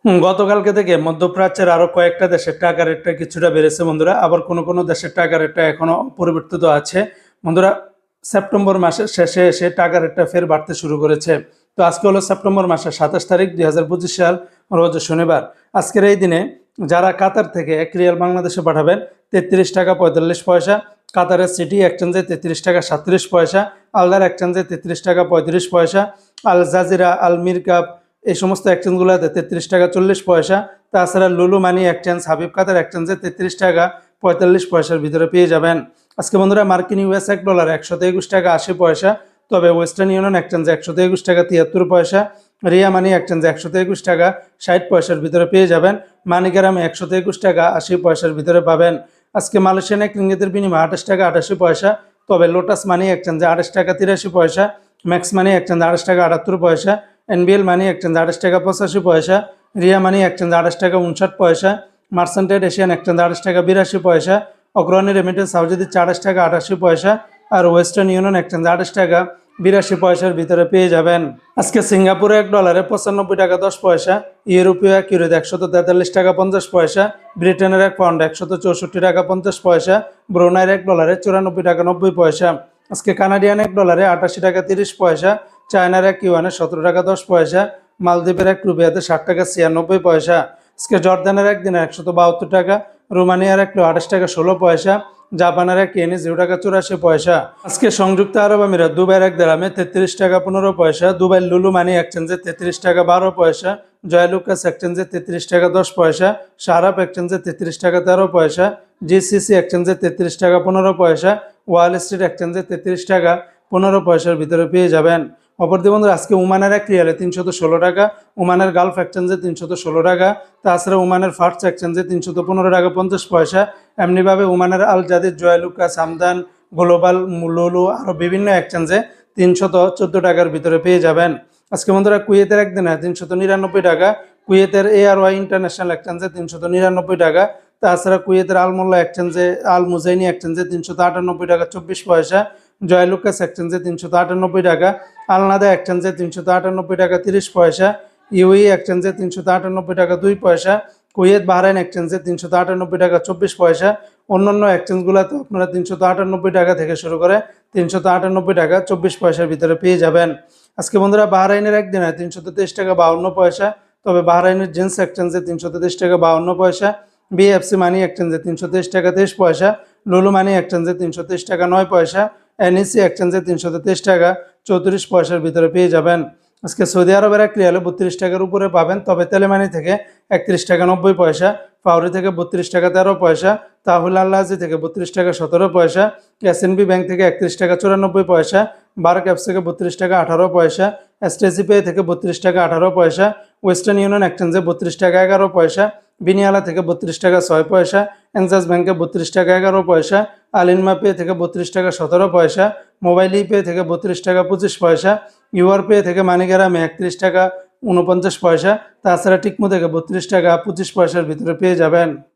গতকালকে থেকে মধ্যপ্রাচ্যের আরো কয়েকটা দেশের টাকা রেটটা কিছুটা বেড়েছে বন্ধুরা, আবার কোন কোন দেশের টাকা রেটটা এখনো পরিবর্তিত আছে বন্ধুরা। সেপ্টেম্বর মাসের শেষে এসে টাকা রেটটা ফের বাড়তে শুরু করেছে। তো আজকে হলো সেপ্টেম্বর মাসের 27 তারিখ 2025 সাল, রোজ শনিবার। আজকের এই দিনে যারা কাতার থেকে 1 রিয়াল বাংলাদেশে পাঠাবেন 33 টাকা 45 পয়সা, কাতারের সিটি এক্সচেঞ্জে 33 টাকা 37 পয়সা, আলদার এক্সচেঞ্জে 33 টাকা 35 পয়সা, আল জাজিরা, আল মিরকাব এই সমস্ত এক্সচেঞ্জগুলোতে 33 টাকা 40 পয়সা। তাছাড়া লুলু মানি এক্সচেঞ্জ, হাবিব কাতার এক্সচেঞ্জে 33 টাকা 45 পয়সার ভিতরে পেয়ে যাবেন। আজকে বন্ধুরা মার্কিন ইউএস $1 123 টাকা 80 পয়সা, তবে ওয়েস্টার্ন ইউনিয়ন এক্সচেঞ্জে 123 টাকা 73 পয়সা, রিয়া মানি এক্সচেঞ্জে 123 টাকা 60 পয়সার ভিতরে পেয়ে যাবেন। মানিগ্রামে 123 টাকা 80 পয়সার ভিতরে পাবেন। আজকে মালয়েশিয়ান এক রিঙ্গিতের বিনিময়ে 28 টাকা 88 পয়সা, তবে লোটাস মানি এক্সচেঞ্জে 28 টাকা 83 পয়সা, ম্যাক্স মানি এক্সচেঞ্জে 28 টাকা 78 পয়সা, এনবিএল মানি এক্সচেঞ্জ 28 টাকা 85 পয়সা, রিয়া মানি এক্সচেঞ্জ 28 টাকা 59 পয়সা, মার্সেন্টেড এশিয়ান এক্সচেঞ্জ 28 টাকা 82 পয়সা, অগ্রণী রেমিটেন্স হাউজিতে 28 টাকা 88 পয়সা, আর ওয়েস্টার্ন ইউনিয়ন এক্সচেঞ্জ 28 টাকা 82 পয়সার ভিতরে পেয়ে যাবেন। আজকে সিঙ্গাপুরে $1 95 টাকা 10 পয়সা, ইউরোপীয় এক ইউরোতে 143 টাকা 50 পয়সা, ব্রিটেনের এক পাউন্ড 164 টাকা 50 পয়সা, ব্রুনাইয়ের $1 94 টাকা 90 পয়সা। আজকে কানাডিয়ান $1 88 টাকা 30 পয়সা, চায়নার এক ইউয়ানে 17 টাকা 10 পয়সা, মালদ্বীপের এক রুপিয়াতে 60 টাকা 96 পয়সা। আজকে জর্দানের একদিনে 172 টাকা, রোমানিয়ার এক 28 টাকা 16 পয়সা, জাপানের এক ইয়েনে 0 টাকা 84 পয়সা। আজকে সংযুক্ত আরব আমিরাত দুবাইয়ের এক দিরহামে 33 টাকা 15 পয়সা, দুবাই লুলু মানি এক্সচেঞ্জে 33 টাকা 12 পয়সা, জয়লুকাস এক্সচেঞ্জে 33 টাকা 10 পয়সা, শারাপ এক্সচেঞ্জে 33 টাকা 13 পয়সা, জিসিসি এক্সচেঞ্জে 33 টাকা 15 পয়সা, ওয়াল স্ট্রিট এক্সচেঞ্জে 33 টাকা 15 পয়সার ভিতরে পেয়ে যাবেন। অপরদি বন্ধুরা আজকে ওমানের এক রিয়ালে 316 টাকা, ওমানের গালফ এক্সচেঞ্জে 316 টাকা, তাছাড়া ওমানের ফার্স্ট এক্সচেঞ্জে 315 টাকা 50 পয়সা। এমনিভাবে ওমানের আল জাদিদ, জয়লুকাস, হামদান, গ্লোবাল, লুলু আরও বিভিন্ন এক্সচেঞ্জে 314 টাকার ভিতরে পেয়ে যাবেন। আজকে বন্ধুরা কুয়েতের একদিনে 399 টাকা, কুয়েতের ARY ইন্টারন্যাশনাল এক্সচেঞ্জে 399 টাকা, তাছাড়া কুয়েতের আল মোল্লা এক্সচেঞ্জে, আল মুজাইনি এক্সচেঞ্জে 398 টাকা 24 পয়সা, জয়লুকাস এক্সচেঞ্জে 398 টাকা, আলনাদা এক্সচেঞ্জে 398 টাকা 30 পয়সা, ইউই এক্সচেঞ্জে 398 টাকা 2 পয়সা, কুয়েত বাহরাইন এক্সচেঞ্জে 398 টাকা 24 পয়সা। অন্যান্য এক্সচেঞ্জগুলোতে আপনারা 398 টাকা থেকে শুরু করে 398 টাকা 24 পয়সার ভিতরে পেয়ে যাবেন। আজকে বন্ধুরা বাহরাইনের একদিনে 323 টাকা 52 পয়সা, তবে বাহরাইনের জেন্স এক্সচেঞ্জে 323 টাকা 52 পয়সা, বিএফসি মানি এক্সচেঞ্জে 323 টাকা 23 পয়সা, লুলু মানি এক্সচেঞ্জে 323 টাকা 9 পয়সা, এনইসি এক্সচেঞ্জে 323 টাকা 34 পয়সার ভিতরে পেয়ে যাবেন। আজকে সৌদি আরবের এক রিয়ালে 32 টাকার উপরে পাবেন, তবে তেলেমানি থেকে 31 টাকা 90 পয়সা, ফাউরি থেকে 32 টাকা 13 পয়সা, তাহুল আল্লাহাজি থেকে 32 টাকা 17 পয়সা, এসএনবি ব্যাংক থেকে 31 টাকা 94 পয়সা, বার্ক অ্যাপস থেকে 32 টাকা 18 পয়সা, এসটিসি পে থেকে 32 টাকা 18 পয়সা, ওয়েস্টার্ন ইউনিয়ন এক্সচেঞ্জে 32 টাকা 11 পয়সা, বিনিয়ালা থেকে 32 টাকা 6 পয়সা, এনজাস ব্যাংকে 32 টাকা 11 পয়সা, আলিনমা পে থেকে 32 টাকা 17 পয়সা, মোবাইল পে থেকে 32 টাকা 25 পয়সা, ইউআর পে থেকে মানিগ্রামে 31 টাকা 49 পয়সা, তাছাড়া টিকমো থেকে 32 টাকা 25 পয়সার ভিতরে পেয়ে যাবেন।